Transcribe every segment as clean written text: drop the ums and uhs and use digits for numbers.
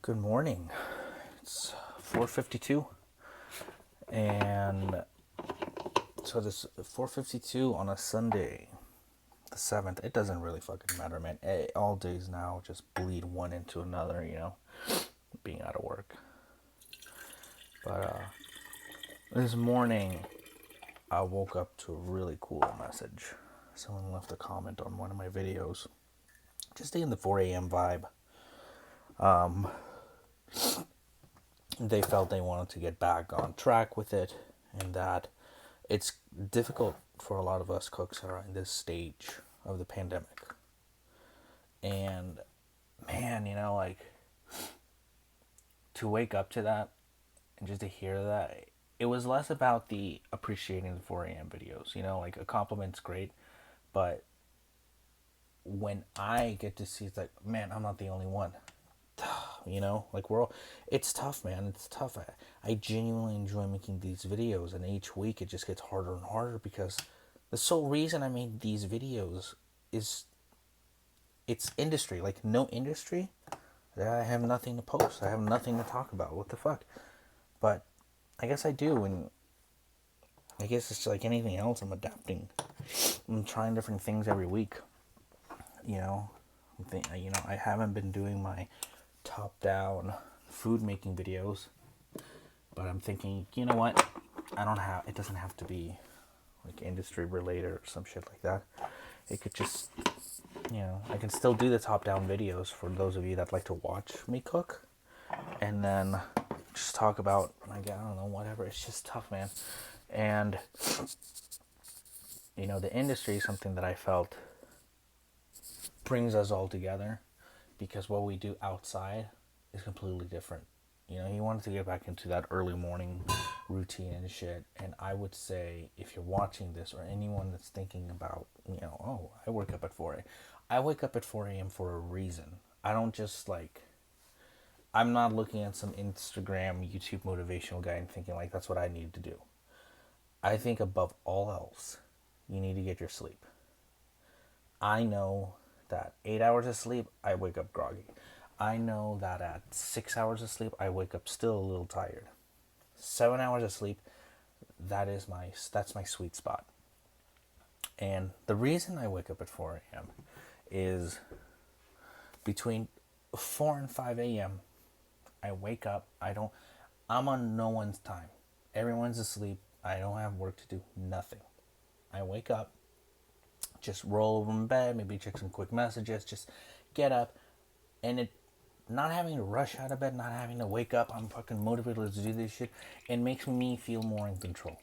Good morning. It's 4:52, and so this 4:52 on a Sunday, the 7th. It doesn't really fucking matter, man. All days now just bleed one into another, being out of work. But this morning, I woke up to a really cool message. Someone left a comment on one of my videos, just in the 4 a.m. vibe. They felt they wanted to get back on track with it, and that it's difficult for a lot of us cooks that are in this stage of the pandemic. And man, like to wake up to that and just to hear that, it was less about the appreciating the 4 a.m. videos. Like a compliment's great, but when I get to see, it's like, man, I'm not the only one. Like it's tough, man. It's tough. I genuinely enjoy making these videos, and each week it just gets harder and harder because the sole reason I made these videos is it's industry. Like, no industry, I have nothing to post. I have nothing to talk about. What the fuck? But I guess I do, and I guess it's like anything else. I'm adapting. I'm trying different things every week. I haven't been doing my top-down food making videos, but I'm thinking, you know what? It doesn't have to be like industry related or some shit like that. It could just, I can still do the top-down videos for those of you that like to watch me cook, and then just talk about, like, I don't know, whatever. It's just tough, man. And the industry is something that I felt brings us all together, because what we do outside is completely different. He wanted to get back into that early morning routine and shit. And I would say, if you're watching this, or anyone that's thinking about, oh, I wake up at 4 a.m. I wake up at 4 a.m. for a reason. I don't just I'm not looking at some Instagram, YouTube motivational guy and thinking like that's what I need to do. I think above all else, you need to get your sleep. I know that 8 hours of sleep, I wake up groggy. I know that at 6 hours of sleep, I wake up still a little tired. 7 hours of sleep, that's my sweet spot. And the reason I wake up at 4 a.m. is between 4 and 5 a.m. I wake up. I'm on no one's time. Everyone's asleep. I don't have work to do. Nothing. I wake up, just roll over in bed, maybe check some quick messages, just get up, and not having to rush out of bed, not having to wake up, I'm fucking motivated to do this shit, it makes me feel more in control.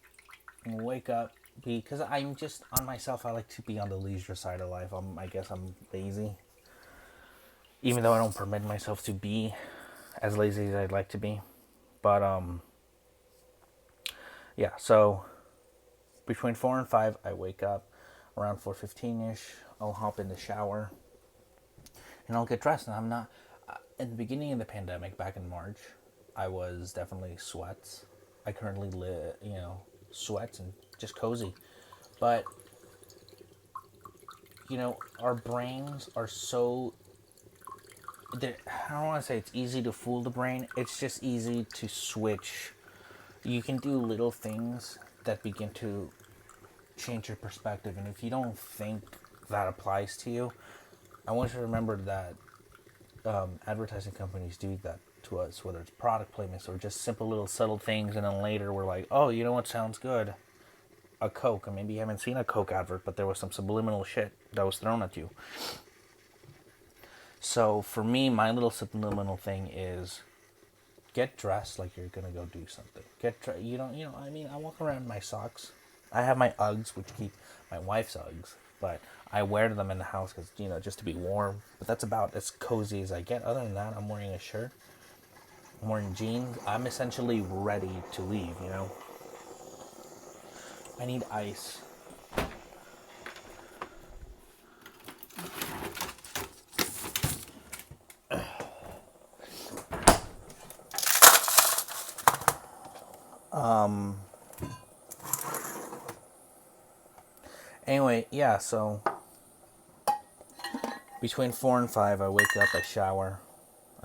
And wake up, because I'm just on myself. I like to be on the leisure side of life. I guess I'm lazy, even though I don't permit myself to be as lazy as I'd like to be. But yeah, so between 4 and 5, I wake up. Around 4:15ish, I'll hop in the shower and I'll get dressed. And I'm not, in the beginning of the pandemic, back in March, I was definitely sweats. I currently live, sweats and just cozy. But, our brains are so, I don't want to say it's easy to fool the brain. It's just easy to switch. You can do little things that begin to change your perspective. And if you don't think that applies to you, I want you to remember that advertising companies do that to us, whether it's product placements or just simple little subtle things. And then later we're like, oh, you know what sounds good? A Coke. And maybe you haven't seen a Coke advert, but there was some subliminal shit that was thrown at you. So for me, my little subliminal thing is get dressed like you're gonna go do something. I walk around in my socks. I have my Uggs, which keep my wife's Uggs, but I wear them in the house because, just to be warm. But that's about as cozy as I get. Other than that, I'm wearing a shirt. I'm wearing jeans. I'm essentially ready to leave, I need ice. Anyway, yeah, so between 4 and 5, I wake up, I shower,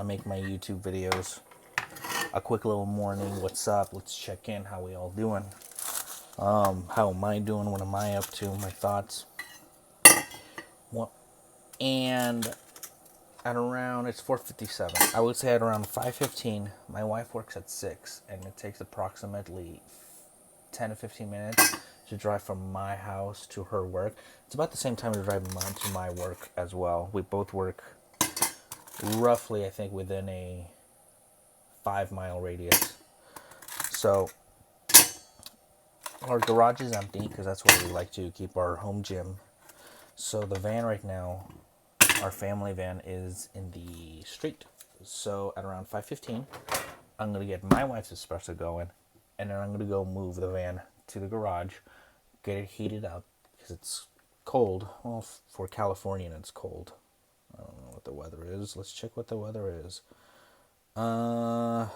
I make my YouTube videos. A quick little morning, what's up? Let's check in. How we all doing? How am I doing? What am I up to? My thoughts. What? And at around, it's 4:57. I would say at around 5:15. My wife works at 6, and it takes approximately 10 to 15 minutes to drive from my house to her work. It's about the same time to drive mine to my work as well. We both work roughly, I think, within a 5-mile radius. So our garage is empty because that's where we like to keep our home gym. So the van right now, our family van, is in the street. So at around 5:15, I'm gonna get my wife's espresso going, and then I'm gonna go move the van to the garage, get it heated up because it's cold. Well, for Californian, it's cold. I don't know what the weather is. Let's check what the weather is. Yeah,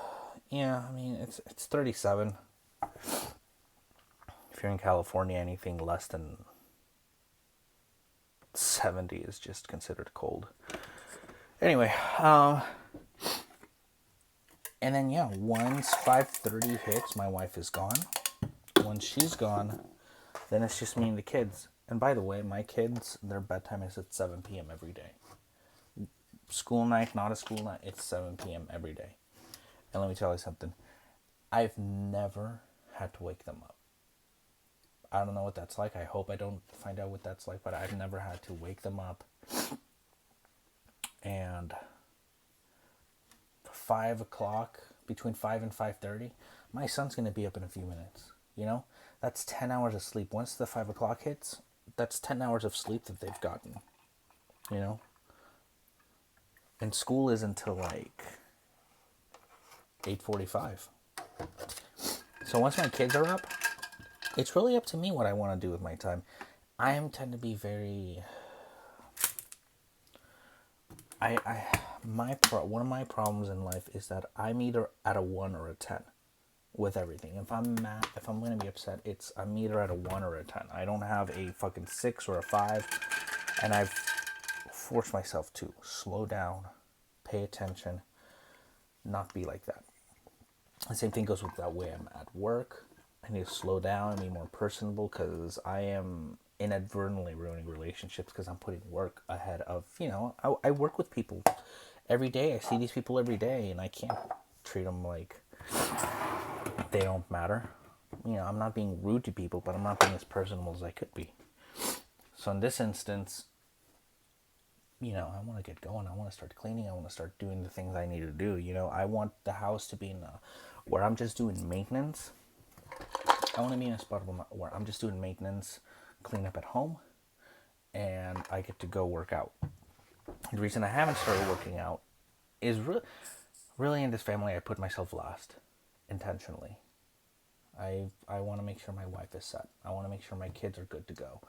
I mean it's 37. If you're in California, anything less than 70 is just considered cold. Anyway, and then yeah, once 5:30 hits, my wife is gone. Once she's gone, then it's just me and the kids. And by the way, my kids, their bedtime is at 7 p.m. every day. School night, not a school night, it's 7 p.m. every day. And let me tell you something. I've never had to wake them up. I don't know what that's like. I hope I don't find out what that's like, but I've never had to wake them up. And 5 o'clock, between 5 and 5:30, my son's going to be up in a few minutes. You know, that's 10 hours of sleep. Once the 5 o'clock hits, that's 10 hours of sleep that they've gotten. You know? And school is until like 8:45. So once my kids are up, it's really up to me what I want to do with my time. I tend to be very... one of my problems in life is that I'm either at a 1 or a 10 with everything. If I'm mad, if I'm going to be upset, I'm either at a 1 or a 10. I don't have a fucking 6 or a 5. And I've forced myself to slow down, pay attention, not be like that. The same thing goes with that way I'm at work. I need to slow down and be more personable because I am inadvertently ruining relationships because I'm putting work ahead of, I work with people every day. I see these people every day, and I can't treat them like they don't matter. I'm not being rude to people, but I'm not being as personable as I could be. So in this instance, I want to get going. I want to start cleaning. I want to start doing the things I need to do. I want the house to be where I'm just doing maintenance. I want to be in a spot where I'm just doing maintenance, clean up at home, and I get to go work out. The reason I haven't started working out is really in this family, I put myself last, intentionally. I want to make sure my wife is set. I want to make sure my kids are good to go.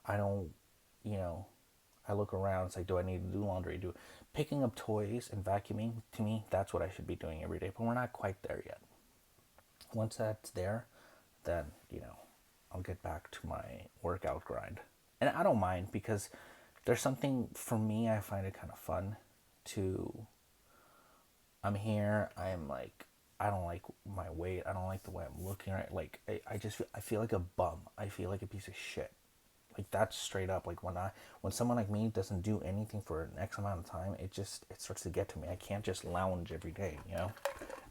I don't, I look around, it's like, do I need to do laundry? Picking up toys and vacuuming, to me, that's what I should be doing every day. But we're not quite there yet. Once that's there, then, I'll get back to my workout grind. And I don't mind because there's something, for me, I find it kind of fun I'm here, I don't like my weight, I don't like the way I'm looking, right? Like, I feel like a bum. I feel like a piece of shit. Like, that's straight up. Like, when someone like me doesn't do anything for an X amount of time, it starts to get to me. I can't just lounge every day,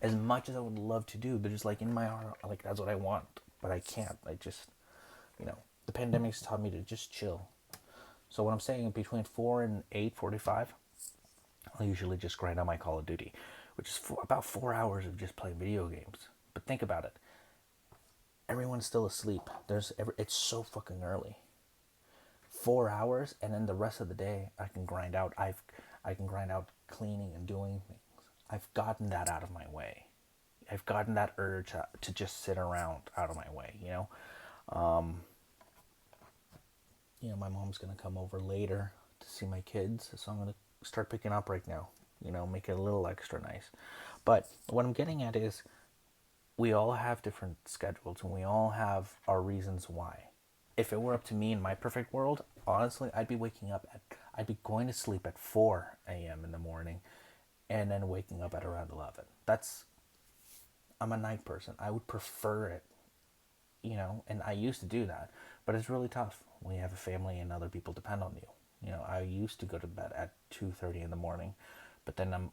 As much as I would love to do, but just like in my heart, like, that's what I want, but I can't. I just, the pandemic's taught me to just chill. So what I'm saying, between 4 and 8:45, I'll usually just grind on my Call of Duty, which is about 4 hours of just playing video games. But think about it. Everyone's still asleep. It's so fucking early. 4 hours, and then the rest of the day I can grind out. I can grind out cleaning and doing things. I've gotten that out of my way. I've gotten that urge to just sit around out of my way. My mom's gonna come over later to see my kids, so I'm gonna start picking up right now. Make it a little extra nice. But what I'm getting at is, we all have different schedules, and we all have our reasons why. If it were up to me in my perfect world, honestly, I'd be going to sleep at 4 a.m. in the morning and then waking up at around 11. I'm a night person. I would prefer it, and I used to do that, but it's really tough when you have a family and other people depend on you. I used to go to bed at 2:30 in the morning, but then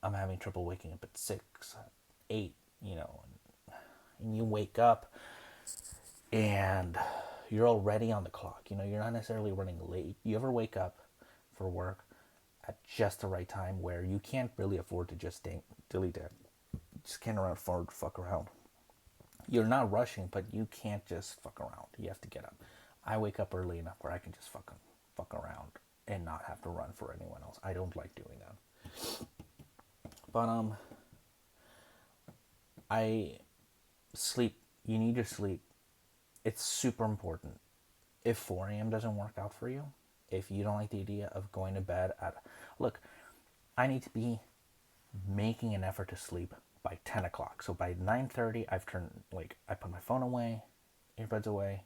I'm having trouble waking up at 6, 8, and you wake up and you're already on the clock. You're not necessarily running late. You ever wake up for work at just the right time where you can't really afford to just delete it? You just can't afford to fuck around. You're not rushing, but you can't just fuck around. You have to get up. I wake up early enough where I can just fuck around and not have to run for anyone else. I don't like doing that. But I sleep. You need your sleep. It's super important. If 4 a.m. doesn't work out for you, if you don't like the idea of going to bed look, I need to be making an effort to sleep by 10 o'clock. So by 9:30, I put my phone away, earbuds away,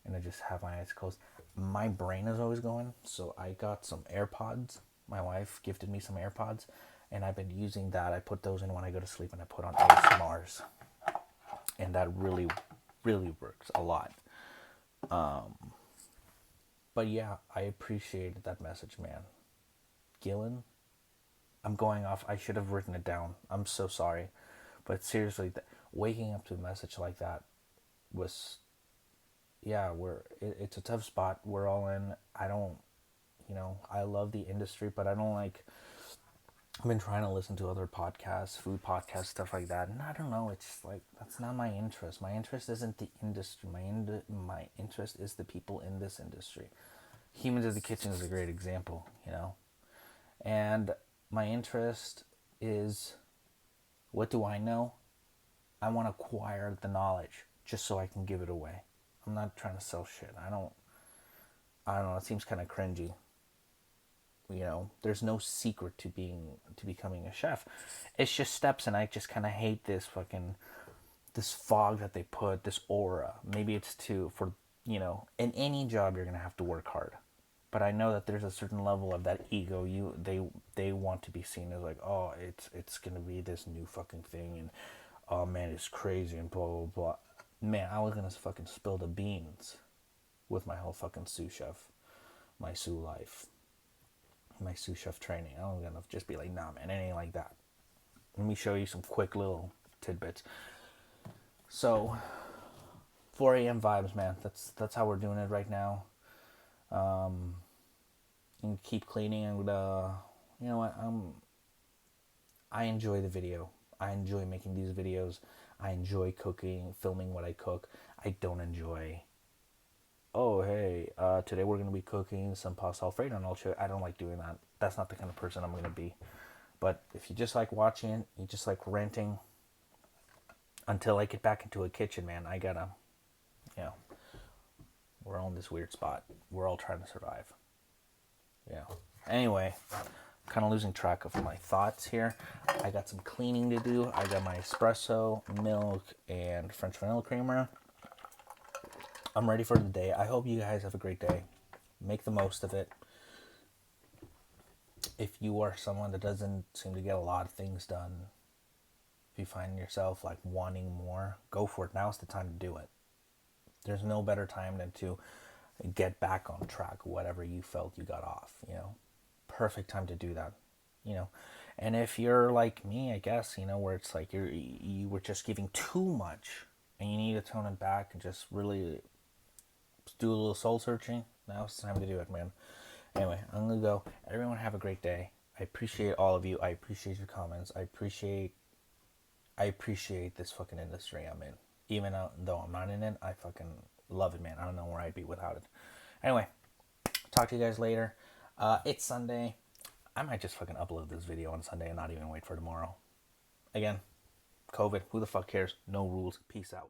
and I just have my eyes closed. My brain is always going, so I got some AirPods. My wife gifted me some AirPods, and I've been using that. I put those in when I go to sleep, and I put on ASMRs, and that really, really works a lot. But yeah, I appreciated that message, man. Gillen, I'm going off. I should have written it down. I'm so sorry. But seriously, waking up to a message like that was, yeah, it's a tough spot. We're all in. I don't, I love the industry, but I don't like, I've been trying to listen to other podcasts, food podcasts, stuff like that. And I don't know, it's like, that's not my interest. My interest isn't the industry. My interest is the people in this industry. Humans of the Kitchen is a great example, And my interest is, what do I know? I want to acquire the knowledge just so I can give it away. I'm not trying to sell shit. I don't know, it seems kind of cringy. There's no secret to becoming a chef. It's just steps, and I just kind of hate this fog that they put, this aura. Maybe it's for in any job you're going to have to work hard. But I know that there's a certain level of that ego. They want to be seen as like, oh, it's gonna be this new fucking thing, and oh man, it's crazy and blah blah blah. Man, I was gonna fucking spill the beans with my whole fucking sous chef, my sous life, my sous chef training. I was gonna just be like, nah, man, it ain't like that. Let me show you some quick little tidbits. So, 4 a.m. vibes, man. That's how we're doing it right now. And keep cleaning, and you know what, I enjoy the video. I enjoy making these videos. I enjoy cooking, filming what I cook. I don't enjoy, oh hey, today we're gonna be cooking some pasta alfredo and I'll show you. I don't like doing that. That's not the kind of person I'm gonna be. But if you just like watching, you just like renting, until I get back into a kitchen, man, I gotta, we're on this weird spot. We're all trying to survive. Anyway, kind of losing track of my thoughts here. I got some cleaning to do. I got my espresso, milk, and French vanilla creamer. I'm ready for the day. I hope you guys have a great day. Make the most of it. If you are someone that doesn't seem to get a lot of things done, if you find yourself like wanting more, go for it. Now's the time to do it. There's no better time than to get back on track, whatever you felt you got off, perfect time to do that, and if you're like me, I guess, where it's like you were just giving too much and you need to tone it back and just really do a little soul searching, now it's time to do it, man. Anyway, I'm gonna go. Everyone have a great day. I appreciate all of you. I appreciate your comments. I appreciate this fucking industry I'm in. Even though I'm not in it, I fucking love it, man. I don't know where I'd be without it. Anyway, talk to you guys later. It's Sunday. I might just fucking upload this video on Sunday and not even wait for tomorrow. Again, COVID, who the fuck cares? No rules. Peace out.